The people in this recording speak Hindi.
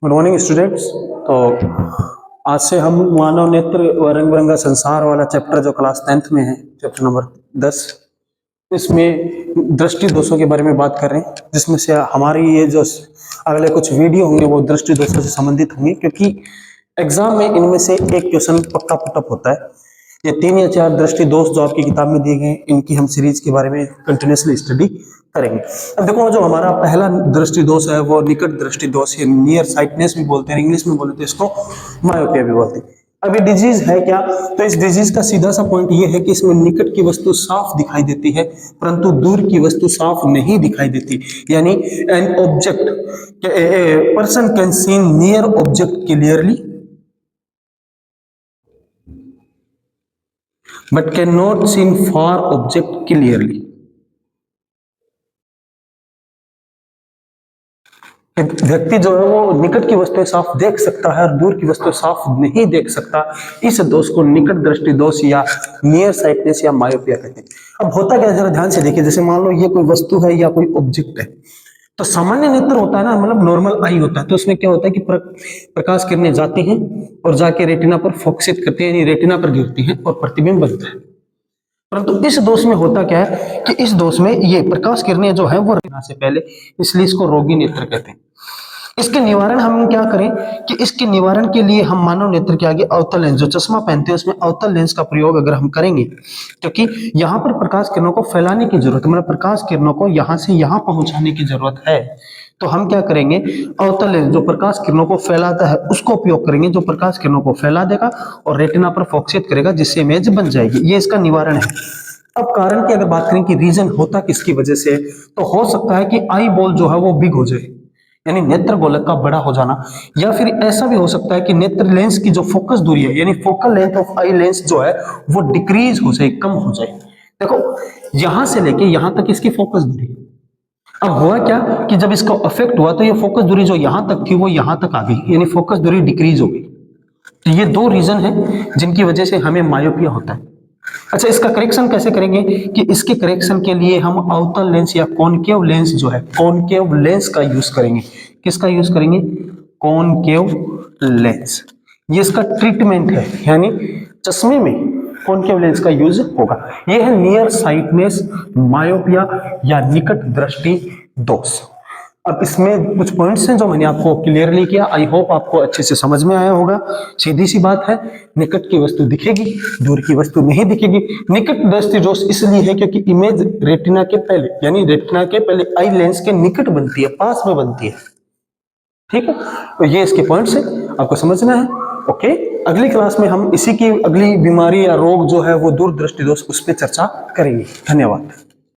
Good morning students. तो आज से हम मानव नेत्र व रंग बिरंगा संसार वाला चैप्टर जो क्लास 10th में है, चैप्टर नंबर 10, इसमें दृष्टि दोषों के बारे में बात कर रहे हैं, जिसमें से हमारी ये जो अगले कुछ वीडियो होंगे वो दृष्टि दोषों से संबंधित होंगे, क्योंकि एग्जाम में इनमें से एक क्वेश्चन पक्का पुटअप होता है। ये 3 या 4 दृष्टि दोष जो आपकी किताब में दिए गए, इनकी हम सीरीज के बारे में कंटिन्यूसली स्टडी करेंगे। अब देखो, जो हमारा पहला दृष्टि दोष है वो निकट दृष्टि दोष है, नियर साइटनेस भी बोलते हैं, इंग्लिश में बोलते हैं इसको मायोपिया भी बोलते हैं। अब ये डिजीज है क्या? तो इस डिजीज का सीधा सा पॉइंट ये है कि इसमें निकट की वस्तु साफ दिखाई देती है, परंतु दूर की वस्तु साफ नहीं दिखाई देती। यानी an object, person can see near object clearly but cannot see far object clearly। व्यक्ति जो है वो निकट की वस्तुएं साफ देख सकता है और दूर की वस्तु साफ नहीं देख सकता। इस दोष को निकट दृष्टि दोष या नियर साइटनेस या मायोपिया कहते हैं। अब होता क्या है, जरा ध्यान से देखिए। जैसे मान लो ये कोई वस्तु है या कोई ऑब्जेक्ट है, तो सामान्य नेत्र होता है ना, मतलब नॉर्मल आई होता है, तो उसमें क्या होता है कि प्रकाश किरणें जाती हैं और जाके रेटिना पर फोकसित करती है, यानी रेटिना पर गिरती हैं और प्रतिबिंब बनता है। परंतु इस दोष में होता क्या है कि इस दोष में ये प्रकाश किरणें जो है वो रेटिना से पहले, इसलिए इसको रोगी नेत्र कहते हैं। इसके निवारण हम क्या करें कि इसके निवारण के लिए हम मानव नेत्र के आगे अवतल लेंस, जो चश्मा पहनते हैं उसमें अवतल लेंस का प्रयोग अगर हम करेंगे, क्योंकि यहाँ पर प्रकाश किरणों को फैलाने की जरूरत है, मतलब प्रकाश किरणों को यहाँ से यहाँ पहुंचाने की जरूरत है, तो हम क्या करेंगे, अवतल लेंस जो प्रकाश किरणों को फैलाता है उसको उपयोग करेंगे, जो प्रकाश किरणों को फैला देगा और रेटिना पर फोकसित करेगा, जिससे इमेज बन जाएगी। ये इसका निवारण है। अब कारण की अगर बात करें कि रीजन होता किसकी वजह से, तो हो सकता है कि आई बॉल जो है वो बिग हो जाए, यानी नेत्र गोलक का बड़ा हो जाना, या फिर ऐसा भी हो सकता है कि नेत्र लेंस की जो फोकस दूरी है, यानी focal length of eye lens जो है वो डिक्रीज हो जाए, कम हो जाए। देखो, यहां से लेके यहां तक इसकी फोकस दूरी। अब हुआ क्या कि जब इसको अफेक्ट हुआ तो ये फोकस दूरी जो यहां तक थी वो यहां तक आ गई, यानी फोकस दूरी डिक्रीज हो गई। तो ये 2 रीजन है जिनकी वजह से हमें मायोपिया होता है। अच्छा, इसका करेक्शन कैसे करेंगे कि इसके करेक्शन के लिए हम अवतल लेंस या कॉनकेव लेंस जो है, कॉनकेव लेंस का यूज करेंगे। किसका यूज करेंगे? Concave lens. ये इसका ट्रीटमेंट है, यानी चश्मे में कॉनकेव लेंस का यूज होगा। ये है नियर साइटनेस मायोपिया या निकट दृष्टि दोष। अब इसमें कुछ पॉइंट्स हैं जो मैंने आपको क्लियरली किया। आई होप आपको अच्छे से समझ में आया होगा। सीधी सी बात है, निकट की वस्तु दिखेगी, दूर की वस्तु नहीं दिखेगी। निकट दृष्टि दोष इसलिए है क्योंकि इमेज रेटिना के पहले, यानी रेटिना के पहले आई लेंस के निकट बनती है, पास में बनती है। ठीक है, तो ये इसके पॉइंट्स है, आपको समझना है। ओके, अगली क्लास में हम इसी की अगली बीमारी या रोग जो है वो दूर दृष्टि दोष, उस पर चर्चा करेंगे। धन्यवाद।